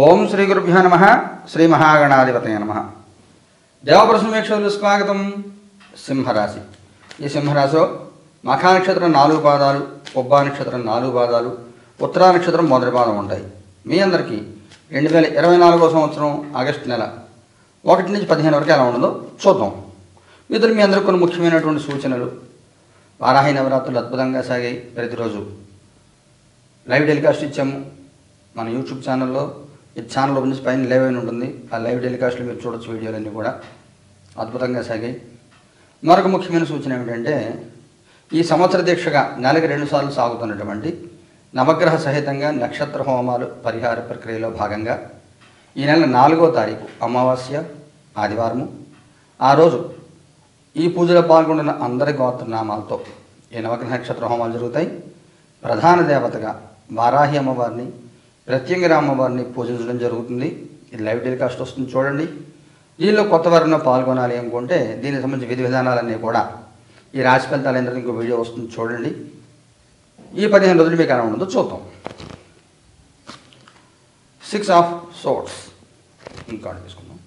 ఓం శ్రీ గురుభ్యో నమః. శ్రీ మహాగణాధిపతయ నమః. దేవప్రసమేక్షలు స్వాగతం. సింహరాశి. ఈ సింహరాశిలో మఖా నక్షత్రం 4 పాదాలు, పొబ్బా నక్షత్రం 4 పాదాలు, ఉత్తరా నక్షత్రం మొదటి పాదం ఉంటాయి. మీ అందరికీ 2024 సంవత్సరం ఆగస్టు నెల 1 నుంచి 15 వరకు ఎలా ఉండదో చూద్దాం. మిత్రులు, మీ అందరికీ కొన్ని ముఖ్యమైనటువంటి సూచనలు. వారాహి నవరాత్రులు అద్భుతంగా సాగాయి. ప్రతిరోజు లైవ్ టెలికాస్ట్ ఇచ్చాము మన యూట్యూబ్ ఛానల్లో. ఈ ఛానల్ ఓపెన్ చేసి పైన లైవ్ అయిన ఉంటుంది. ఆ లైవ్ టెలికాస్ట్లో మీరు చూడొచ్చు. వీడియోలన్నీ కూడా అద్భుతంగా సాగాయి. మరొక ముఖ్యమైన సూచన ఏమిటంటే, ఈ సంవత్సర దీక్షగా నెలకి 2 సార్లు సాగుతున్నటువంటి నవగ్రహ సహితంగా నక్షత్ర హోమాలు పరిహార ప్రక్రియలో భాగంగా ఈ నెల 4వ తారీఖు అమావాస్య ఆదివారము. ఆ రోజు ఈ పూజలో పాల్గొన్న అందరి గోత్రనామాలతో ఈ నవగ్రహ నక్షత్ర హోమాలు జరుగుతాయి. ప్రధాన దేవతగా వారాహి అమ్మవారిని, ప్రత్యంగిర అమ్మవారిని పూజించడం జరుగుతుంది. ఇది లైవ్ టెలికాస్ట్ వస్తుంది, చూడండి. దీనిలో కొత్త వారిలో పాల్గొనాలి అనుకుంటే దీనికి సంబంధించిన విధి విధానాలన్నీ కూడా ఈ రాశి ఫలితాలు ఇంకో వీడియో వస్తుంది, చూడండి. ఈ 15 రోజులు మీకు ఎలా ఉండదో చూద్దాం. 6 ఆఫ్ సోర్ట్స్ ఇంకా తీసుకుందాం.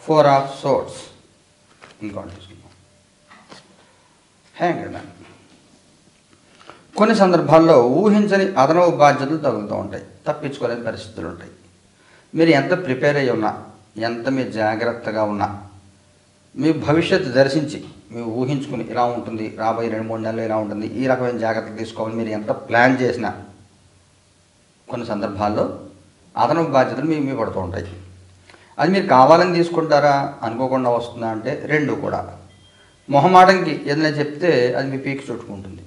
4 ఆఫ్ సోర్ట్స్ ఇంకా తీసుకుందాం. Hanger man. కొన్ని సందర్భాల్లో ఊహించని అదనపు బాధ్యతలు తగులుతూ ఉంటాయి. తప్పించుకోలేని పరిస్థితులు ఉంటాయి. మీరు ఎంత ప్రిపేర్ అయ్యి ఉన్నా, ఎంత మీరు జాగ్రత్తగా ఉన్నా, మీ భవిష్యత్తు దర్శించి మీరు ఊహించుకుని ఇలా ఉంటుంది, రాబోయే 2-3 నెలలు ఇలా ఉంటుంది, ఈ రకమైన జాగ్రత్తలు తీసుకోవాలి, మీరు ఎంత ప్లాన్ చేసినా కొన్ని సందర్భాల్లో అదనపు బాధ్యతలు మీ పడుతూ ఉంటాయి. అది మీరు కావాలని తీసుకుంటారా, అనుకోకుండా వస్తుందా అంటే రెండు కూడా. మొహమాటంకి ఏదైనా చెప్తే అది మీ పీక్ చుట్టుకుంటుంది.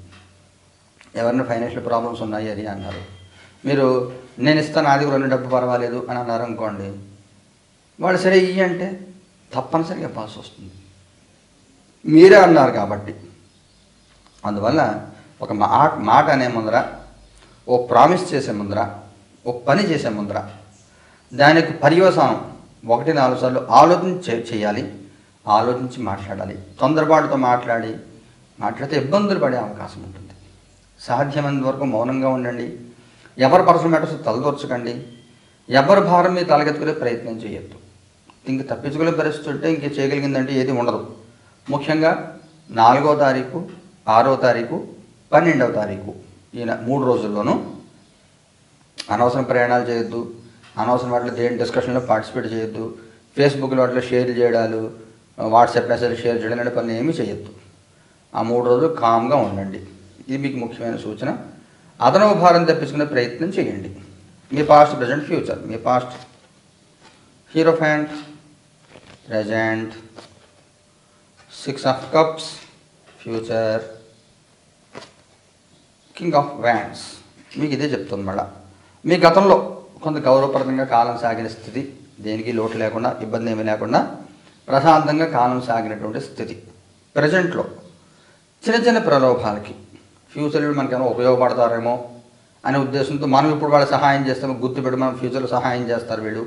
ఎవరైనా ఫైనాన్షియల్ ప్రాబ్లమ్స్ ఉన్నాయి అని అన్నారు, మీరు నేను ఇస్తాను, నాది కూడా డబ్బు పర్వాలేదు అని అన్నారు అనుకోండి. వాళ్ళు సరే ఇయ్యి అంటే తప్పనిసరిగా ఇవ్వాల్సి వస్తుంది. మీరే అన్నారు కాబట్టి. అందువల్ల ఒక మాట అనే ముందర, ఓ ప్రామిస్ చేసే ముందర, ఓ పని చేసే ముందర దానికి పర్యవసానం 1-4 సార్లు ఆలోచించి చేయాలి. ఆలోచించి మాట్లాడాలి. తొందరపాటుతో మాట్లాడితే ఇబ్బందులు పడే అవకాశం ఉంటుంది. సాధ్యమైనంత వరకు మౌనంగా ఉండండి. ఎవరి పర్సనల్ మ్యాటర్స్ తలదొరచకండి. ఎవరి భారం మీద తలకెత్తుకునే ప్రయత్నం చేయొద్దు. ఇంక తప్పించుకునే పరిస్థితి ఉంటే ఇంక చేయగలిగిందంటే ఏది ఉండదు. ముఖ్యంగా 4వ తారీఖు, 6వ తారీఖు, 12వ తారీఖు ఈ 3 రోజుల్లోనూ అనవసరం ప్రయాణాలు చేయొద్దు. అనవసరం వాటిలో దేని డిస్కషన్లో పార్టిసిపేట్ చేయొద్దు. ఫేస్బుక్లో వాటిలో షేర్ చేయడాలు, వాట్సాప్ మెసేజ్ షేర్ చేయడం లాంటి పనులు ఏమీ చేయొద్దు. ఆ 3 రోజులు కామ్గా ఉండండి. ఇది మీకు ముఖ్యమైన సూచన. అదనపు భారం తప్పించుకునే ప్రయత్నం చేయండి. మీ పాస్ట్, ప్రజెంట్, ఫ్యూచర్. మీ past hierophant, present 6 of cups, future king of wands. మీకు ఇదే చెప్తుంది. మళ్ళీ మీ గతంలో కొంత గౌరవప్రదంగా కాలం సాగిన స్థితి, దేనికి లోటు లేకుండా, ఇబ్బంది ఏమీ లేకుండా ప్రశాంతంగా కాలం సాగినటువంటి స్థితి. ప్రజెంట్లో చిన్న ప్రలోభాలకి ఫ్యూచర్లో మనకేమో ఉపయోగపడతారేమో అనే ఉద్దేశంతో మనం ఇప్పుడు వాళ్ళు సహాయం చేస్తాము, గుర్తుపెట్టి మనం ఫ్యూచర్లో సహాయం చేస్తారు, వీళ్ళు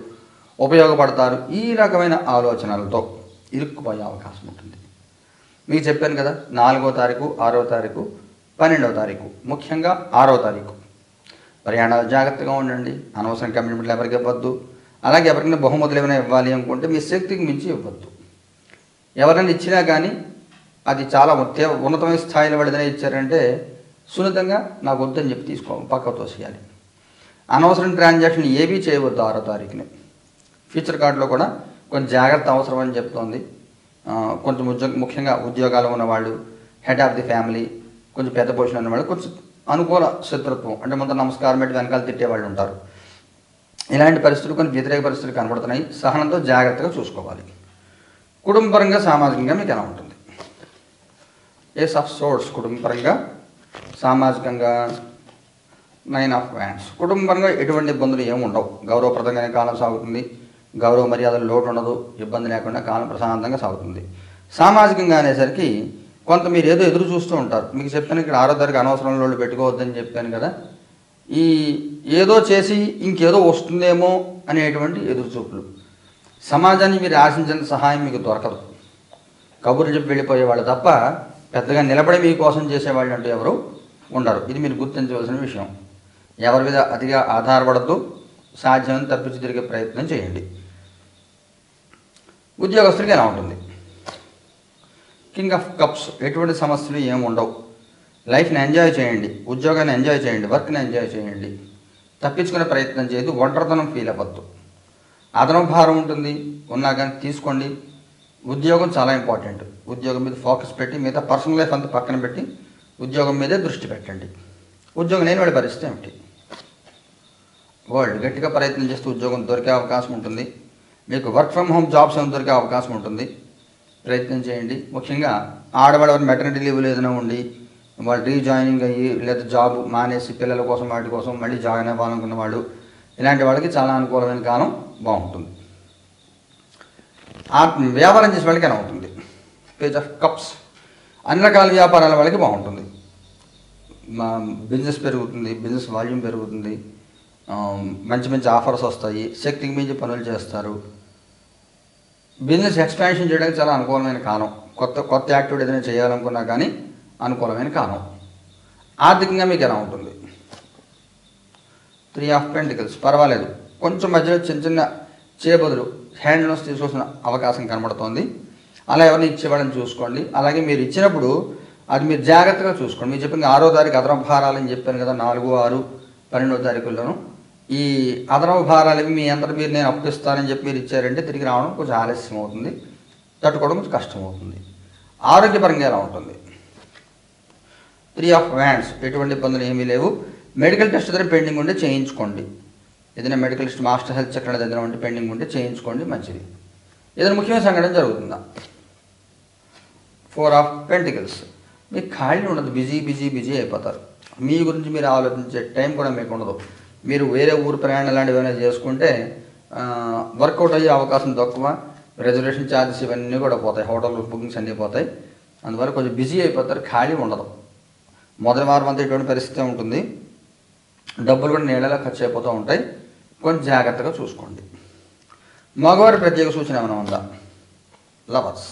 ఉపయోగపడతారు, ఈ రకమైన ఆలోచనలతో ఇరుక్కుపోయే అవకాశం ఉంటుంది. మీకు చెప్పాను కదా, 4వ తారీఖు, 6వ తారీఖు, 12వ తారీఖు, ముఖ్యంగా 6వ తారీఖు ప్రయాణాలు జాగ్రత్తగా ఉండండి. అనవసరం కమిట్మెంట్లు ఎవరికి ఇవ్వద్దు. అలాగే ఎవరికైనా బహుమతులు ఏమైనా ఇవ్వాలి అనుకుంటే మీ శక్తికి మించి ఇవ్వద్దు. ఎవరైనా ఇచ్చినా కానీ అది చాలా ఉన్నతమైన స్థాయిలో వాడిదైనా ఇచ్చారంటే సున్నితంగా నాకు వద్దని చెప్పి పక్కకు తోసేయాలి. అనవసరం ట్రాన్సాక్షన్ ఏవీ చేయవద్దు. 6వ తారీఖుని ఫ్యూచర్ కార్డులో కూడా కొంచెం జాగ్రత్త అవసరం అని చెప్తోంది. కొంచెం ముఖ్యంగా ఉద్యోగాలు ఉన్నవాళ్ళు, హెడ్ ఆఫ్ ది ఫ్యామిలీ, కొంచెం పెద్ద పొజిషన్ ఉన్నవాళ్ళు, కొంచెం అనుకూల శత్రుత్వం అంటే ముందు నమస్కారం పెట్టి వెనకాల తిట్టేవాళ్ళు ఉంటారు. ఇలాంటి పరిస్థితులు, కొన్ని వ్యతిరేక పరిస్థితులు కనబడుతున్నాయి. సహనంతో జాగ్రత్తగా చూసుకోవాలి. కుటుంబపరంగా, సామాజికంగా మీకు ఎలా ఉంటుంది? Ace of swords. కుటుంబపరంగా, సామాజికంగా 9 ఆఫ్ వ్యాండ్స్. కుటుంబపరంగా ఎటువంటి ఇబ్బందులు ఏమి ఉండవు. గౌరవప్రదంగానే కాలం సాగుతుంది. గౌరవ మర్యాదలు లోటు ఉండదు. ఇబ్బంది లేకుండా కాలం ప్రశాంతంగా సాగుతుంది. సామాజికంగా అనేసరికి కొంత మీరు ఏదో ఎదురు చూస్తూ ఉంటారు. మీకు చెప్పాను ఇక్కడ 6వ తారీఖు అనవసరం లోళ్ళు పెట్టుకోవద్దని చెప్పాను కదా. ఈ ఏదో చేసి ఇంకేదో వస్తుందేమో అనేటువంటి ఎదురుచూపులు. సమాజాన్ని మీరు ఆశించిన సహాయం మీకు దొరకదు. కబుర్లు చెప్పి వెళ్ళిపోయేవాళ్ళు తప్ప పెద్దగా నిలబడి మీకోసం చేసేవాళ్ళు అంటూ ఎవరు ఉండరు. ఇది మీరు గుర్తించవలసిన విషయం. ఎవరి మీద అతిగా ఆధారపడద్దు. సాధ్యమైన తప్పించి తిరిగే ప్రయత్నం చేయండి. ఉద్యోగస్తులకి ఎలా ఉంటుంది? కింగ్ ఆఫ్ కప్స్, ఎటువంటి సమస్యలు ఏమి ఉండవు. లైఫ్ని ఎంజాయ్ చేయండి, ఉద్యోగాన్ని ఎంజాయ్ చేయండి, వర్క్ని ఎంజాయ్ చేయండి. తప్పించుకునే ప్రయత్నం చేయదు, ఒంటరితనం ఫీల్ అవ్వద్దు. అదనపు భారం ఉంటుంది, ఉన్నా కానీ తీసుకోండి. ఉద్యోగం చాలా ఇంపార్టెంట్. ఉద్యోగం మీద ఫోకస్ పెట్టి మిగతా పర్సనల్ లైఫ్ అంతా పక్కన పెట్టి ఉద్యోగం మీదే దృష్టి పెట్టండి. ఉద్యోగం లేని వాడి పరిస్థితి ఏమిటి? వరల్డ్ గట్టిగా ప్రయత్నం చేస్తూ ఉద్యోగం దొరికే అవకాశం ఉంటుంది. మీకు వర్క్ ఫ్రమ్ హోమ్ జాబ్స్ ఏమైనా దొరికే అవకాశం ఉంటుంది. ప్రయత్నం చేయండి. ముఖ్యంగా ఆడవాళ్ళ మెటర్నిటీ లీవ్లు ఏదైనా ఉండి వాళ్ళు రీజాయినింగ్ అయ్యి లేదా జాబ్ మానేసి పిల్లల కోసం వాటి కోసం మళ్ళీ జాయిన్ అవ్వాలనుకున్న వాళ్ళు, ఇలాంటి వాళ్ళకి చాలా అనుకూలమైన కాలం బాగుంటుంది. వ్యాపారం చేసే వాళ్ళకి ఎలా ఉంటుంది? పేజ్ ఆఫ్ కప్స్, అన్ని రకాల వ్యాపారాల వాళ్ళకి బాగుంటుంది. బిజినెస్ పెరుగుతుంది, బిజినెస్ వాల్యూమ్ పెరుగుతుంది, మంచి మంచి ఆఫర్స్ వస్తాయి, శక్తికి మించి పనులు చేస్తారు. బిజినెస్ ఎక్స్పాన్షన్ చేయడానికి చాలా అనుకూలమైన కాలం. కొత్త యాక్టివిటీ ఏదైనా చేయాలనుకున్నా కానీ అనుకూలమైన కాలం. ఆర్థికంగా మీకు ఎలా ఉంటుంది? 3 ఆఫ్ పెంటికల్స్, పర్వాలేదు. కొంచెం మధ్యలో చిన్న చిన్న చేబదులు హ్యాండ్ లోన్స్ తీసుకోవాల్సిన అవకాశం కనబడుతోంది. అలా ఎవరిని ఇచ్చేవాళ్ళని చూసుకోండి. అలాగే మీరు ఇచ్చినప్పుడు అది మీరు జాగ్రత్తగా చూసుకోండి. మీరు చెప్పిన 6వ తారీఖు అదనపు భారాలని చెప్పాను కదా, 4, 6, 12వ తారీఖుల్లోనూ ఈ అదనపు భారాలు మీ అందరూ మీరు నేను అప్పిస్తానని చెప్పి మీరు ఇచ్చారంటే తిరిగి రావడం కొంచెం ఆలస్యం అవుతుంది, తట్టుకోవడం కొంచెం కష్టం అవుతుంది. ఆరోగ్యపరంగా ఎలా ఉంటుంది? 3 ఆఫ్ వ్యాండ్స్, ఎటువంటి ఇబ్బందులు ఏమీ లేవు. మెడికల్ టెస్ట్ ఏదైనా పెండింగ్ ఉంటే చేయించుకోండి. ఏదైనా medical test master health check అనేది ఏదైనా ఉంటే పెండింగ్ ఉంటే చేయించుకోండి, మంచిది. ఏదైనా ముఖ్యమైన సంఘటన జరుగుతుందా? 4 ఆఫ్ పెంటికల్స్, మీకు ఖాళీ ఉండదు, బిజీ అయిపోతారు. మీ గురించి మీరు ఆలోచించే టైం కూడా మీకు ఉండదు. మీరు వేరే ఊరు ప్రయాణం లాంటివి ఏమైనా చేసుకుంటే వర్కౌట్ అయ్యే అవకాశం తక్కువ. రిజర్వేషన్ ఛార్జెస్ ఇవన్నీ కూడా పోతాయి, హోటల్ బుకింగ్స్ అన్నీ పోతాయి. అందువల్ల కొంచెం బిజీ అయిపోతారు, ఖాళీ ఉండదు. మొదటి వారం అంతా ఇటువంటి పరిస్థితి ఉంటుంది. డబ్బులు కూడా నీళ్ళలా ఖర్చు అయిపోతూ ఉంటాయి, కొంచెం జాగ్రత్తగా చూసుకోండి. మగవారి ప్రత్యేక సూచన ఏమైనా ఉందా? లవర్స్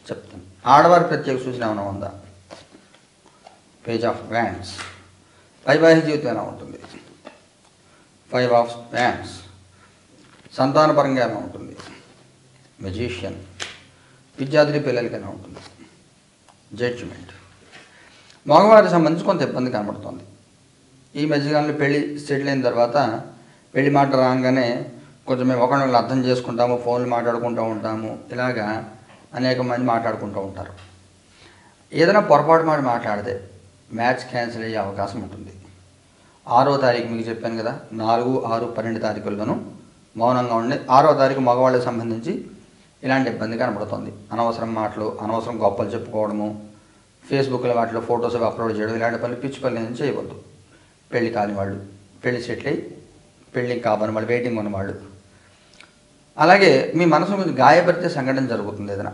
చెప్తాను. ఆడవారి ప్రత్యేక సూచన ఏమైనా ఉందా? పేజ్ ఆఫ్ వ్యాండ్స్, వైవాహిక జీవితం ఎలా ఉంటుంది? 5 ఆఫ్ వ్యాండ్స్, సంతానపరంగా ఎలా ఉంటుంది? మెజిషియన్, విద్యార్థి పిల్లలకి ఎలా ఉంటుంది? జడ్జిమెంట్. మగవారికి సంబంధించి కొంత ఇబ్బంది కనబడుతుంది. ఈ మధ్యకాలంలో పెళ్ళి సెటిల్ అయిన తర్వాత పెళ్లి మాట రాగానే కొంచెం మేము ఒకరిని అర్థం చేసుకుంటాము, ఫోన్లు మాట్లాడుకుంటూ ఉంటాము, ఇలాగా అనేక మంది మాట్లాడుకుంటూ ఉంటారు. ఏదైనా పొరపాటు మాట మాట్లాడితే మ్యాచ్ క్యాన్సిల్ అయ్యే అవకాశం ఉంటుంది. 6వ తారీఖు మీకు చెప్పాను కదా, 4, 6, 12 తారీఖుల్లోనూ మౌనంగా ఉండి 6వ తారీఖు మగవాళ్ళకి సంబంధించి ఇలాంటి ఇబ్బంది కనబడుతుంది. అనవసరం మాటలు, అనవసరం గొప్పలు చెప్పుకోవడము, ఫేస్బుక్లో వాటిలో ఫొటోస్ అప్లోడ్ చేయడం, ఇలాంటి పనులు పిచ్చి పనులు ఏం చేయవద్దు. పెళ్లి కాని వాళ్ళు, పెళ్లి సెటిల్ అయ్యి పెళ్లి కావని వాళ్ళు, వెయిటింగ్ ఉన్నవాళ్ళు. అలాగే మీ మనసును కొంచెం గాయపరిచే సంఘటన జరుగుతుంది. ఏదైనా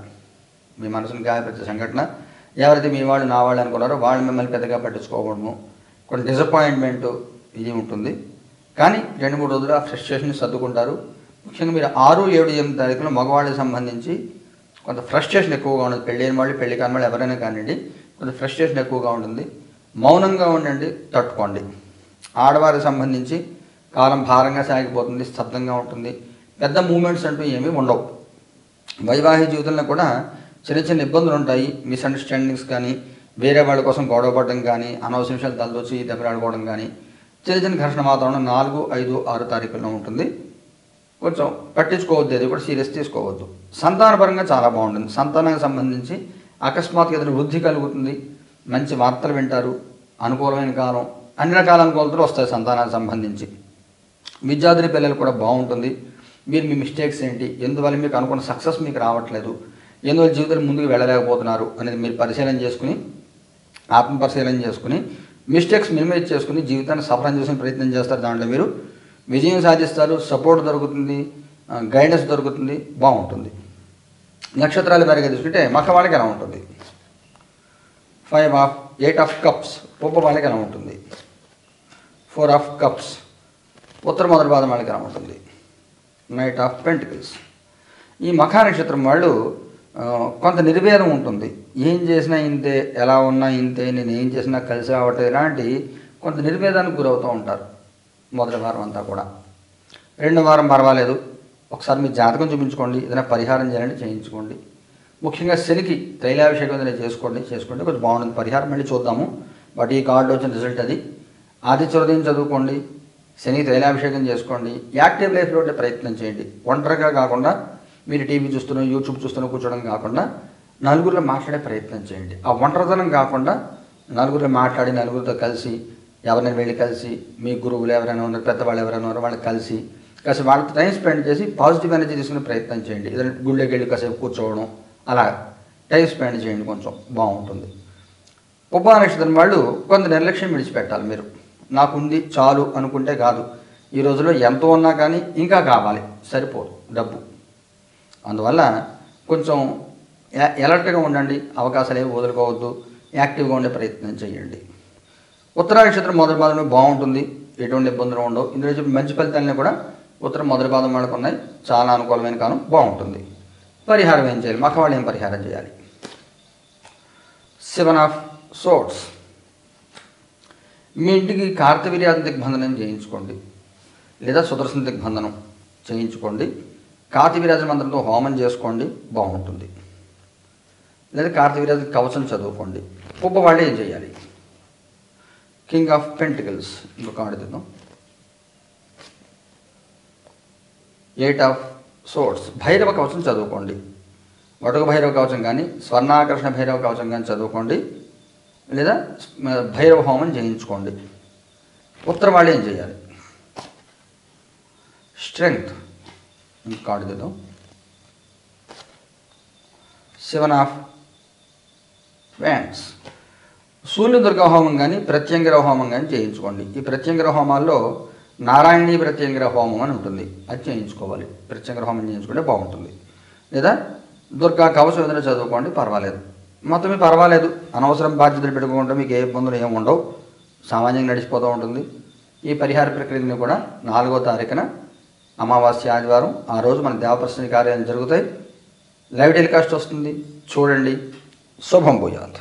మీ మనసును గాయపరిచే సంఘటన, ఎవరైతే మీ వాళ్ళు నా వాళ్ళు అనుకున్నారో వాళ్ళు మిమ్మల్ని పెద్దగా పట్టించుకోవడము, కొంచెం డిసప్పాయింట్మెంట్ ఇది ఉంటుంది. కానీ 2-3 రోజులు ఆ ఫ్రస్ట్రేషన్ సర్దుకుంటారు. ముఖ్యంగా మీరు 6, 7, 8 తారీఖులో మగవాళ్ళకి సంబంధించి కొంత ఫ్రస్ట్రేషన్ ఎక్కువగా ఉంటుంది. పెళ్ళైన వాళ్ళు, పెళ్లి కాని వాళ్ళు ఎవరైనా కానివ్వండి, కొంత ఫ్రస్ట్రేషన్ ఎక్కువగా ఉంటుంది. మౌనంగా ఉండండి, తట్టుకోండి. ఆడవారికి సంబంధించి కాలం భారంగా సాగిపోతుంది, స్తబ్దంగా ఉంటుంది, పెద్ద మూమెంట్స్ అంటూ ఏమీ ఉండవు. వైవాహిక జీవితంలో కూడా చిన్న చిన్న ఇబ్బందులు ఉంటాయి. మిస్అండర్స్టాండింగ్స్ కానీ, వేరే వాళ్ళ కోసం గొడవ పడడం కానీ, అనవసర విషయాలు తలదొచ్చి దెబ్బలాడుకోవడం కానీ, చిన్న చిన్న ఘర్షణ వాతావరణం 4, 5, 6 తారీఖుల్లో ఉంటుంది. కొంచెం పట్టించుకోవద్దు, అది కూడా సీరియస్ తీసుకోవద్దు. సంతానపరంగా చాలా బాగుంటుంది. సంతానానికి సంబంధించి అకస్మాత్తుగా ఏదైనా వృద్ధి కలుగుతుంది, మంచి వార్తలు వింటారు, అనుకూలమైన కాలం, అన్ని రకాల అనుకూలతలు వస్తాయి సంతానానికి సంబంధించి. విద్యార్థి పిల్లలు కూడా బాగుంటుంది. మీరు మీ మిస్టేక్స్ ఏంటి, ఎందువల్ల మీకు అనుకున్న సక్సెస్ మీకు రావట్లేదు, ఎందువల్ల జీవితంలో ముందుకు వెళ్ళలేకపోతున్నారు అనేది మీరు పరిశీలన చేసుకుని, ఆత్మపరిశీలన చేసుకుని, మిస్టేక్స్ మినిమైజ్ చేసుకుని జీవితాన్ని సఫలం చేసే ప్రయత్నం చేస్తారు. దాంట్లో మీరు విజయం సాధిస్తారు, సపోర్ట్ దొరుకుతుంది, గైడెన్స్ దొరుకుతుంది, బాగుంటుంది. నక్షత్రాల వారిగా తీసుకుంటే మఖ వాళ్ళకి ఎలా ఉంటుంది? 8 ఆఫ్ కప్స్, పుబ్బ వాళ్ళకి ఎలా ఉంటుంది? 4 ఆఫ్ కప్స్, ఉత్తర మొదటి పాదం వాళ్ళకి ఎలా ఉంటుంది? Knight of pentacles. ఈ మఖ నక్షత్రం వాళ్ళు కొంత నిర్వేదం ఉంటుంది. ఏం చేసినా ఇంతే, ఎలా ఉన్నా ఇంతే, నేను ఏం చేసినా కలిసి రావట్లేదు, ఇలాంటి కొంత నిర్వేదానికి గురవుతూ ఉంటారు మొదటి వారం అంతా కూడా. రెండో వారం పర్వాలేదు, ఒకసారి మీ జాతకం చూపించుకోండి, ఏదైనా పరిహారం చేయాలంటే చేయించుకోండి. ముఖ్యంగా శనికి తైలాభిషేకం ఏదైనా చేసుకుంటే కొంచెం బాగుంటుంది. పరిహారం మళ్ళీ చూద్దాము, బట్ ఈ కార్డులో వచ్చిన రిజల్ట్ అది. ఆదిత్య హృదయం చదువుకోండి, శనికి తైలాభిషేకం చేసుకోండి. యాక్టివ్ లైఫ్లో ఉండే ప్రయత్నం చేయండి. ఒంటరిగా కాకుండా మీరు టీవీ చూస్తున్న యూట్యూబ్ చూస్తున్న కూర్చోవడం కాకుండా నలుగురిలో మాట్లాడే ప్రయత్నం చేయండి. ఆ ఒంటరితనం కాకుండా నలుగురిలో మాట్లాడి నలుగురితో కలిసి ఎవరైనా వెళ్ళి కలిసి మీ గురువులు ఎవరైనా ఉన్నారు, పెద్దవాళ్ళు ఎవరైనా ఉన్నారో వాళ్ళకి కలిసి కాసేపు వాళ్ళతో టైం స్పెండ్ చేసి పాజిటివ్ ఎనర్జీ తీసుకునే ప్రయత్నం చేయండి. ఏదైనా గుళ్ళోకి వెళ్ళి కాసేపు కూర్చోవడం, అలా టైం స్పెండ్ చేయండి, కొంచెం బాగుంటుంది. పుబ్బా నక్షత్రం వాళ్ళు కొంత నిర్లక్ష్యం విడిచిపెట్టాలి. మీరు నాకుంది చాలు అనుకుంటే కాదు, ఈ రోజులో ఎంత ఉన్నా కానీ ఇంకా కావాలి, సరిపోదు డబ్బు. అందువల్ల కొంచెం ఎలర్ట్గా ఉండండి, అవకాశాలు ఏమి వదులుకోవద్దు, యాక్టివ్గా ఉండే ప్రయత్నం చేయండి. ఉత్తర నక్షత్రం మొదటి పాదంలో బాగుంటుంది, ఎటువంటి ఇబ్బందులు ఉండవు. ఇందులో చెప్పి మంచి ఫలితాలని కూడా ఉత్తరం మొదటి పాదం వాళ్ళకు ఉన్నాయి. చాలా అనుకూలమైన కాలం, బాగుంటుంది. పరిహారం ఏం చేయాలి, మగ వాళ్ళు ఏం పరిహారం చేయాలి? 7 ఆఫ్ సోర్డ్స్. మీ ఇంటికి కార్తవీర్యాది దిగ్బంధనం చేయించుకోండి, లేదా సుదర్శన దిగ్బంధనం చేయించుకోండి. కార్తవీర్యాజ మంత్రంతో హోమం చేసుకోండి, బాగుంటుంది. లేదా కార్తవీర్యాజ కవచం చదువుకోండి. పుబ్బ వాళ్ళు ఏం చేయాలి? కింగ్ ఆఫ్ పెంటికల్స్ ఇంకొక కార్డు తిద్దాం. 8 ఆఫ్ సోర్డ్స్. భైరవ కవచం చదువుకోండి. వటుక భైరవ కవచం కానీ స్వర్ణాకర్షణ భైరవ కవచం కానీ చదువుకోండి, లేదా భైరవ హోమం చేయించుకోండి. ఉత్తర వాళ్ళు ఏం చేయాలి? స్ట్రెంగ్త్ ఇంకొక కార్డు తిద్దాం. 7 ఆఫ్ వ్యాండ్స్. సూర్యదుర్గ హోమం కానీ ప్రత్యంగిర హోమం కానీ చేయించుకోండి. ఈ ప్రత్యంగిర హోమాల్లో నారాయణీ ప్రత్యంగిర హోమం అని ఉంటుంది, అది చేయించుకోవాలి. ప్రత్యంగిర హోమం చేయించుకుంటే బాగుంటుంది. లేదా దుర్గా కవచం ఏదైనా చదువుకోండి, పర్వాలేదు. మొత్తమే పర్వాలేదు, అనవసరం బాధ్యతలు పెట్టుకుంటే మీకు ఏ ఇబ్బందులు ఏమి ఉండవు, సామాన్యంగా నడిచిపోతూ ఉంటుంది. ఈ పరిహార ప్రక్రియని కూడా 4వ తారీఖున అమావాస్య ఆదివారం ఆ రోజు మన దేవప్రసన్న కార్యాలు జరుగుతాయి. లైవ్ టెలికాస్ట్ వస్తుంది, చూడండి. శుభం భూయాత్.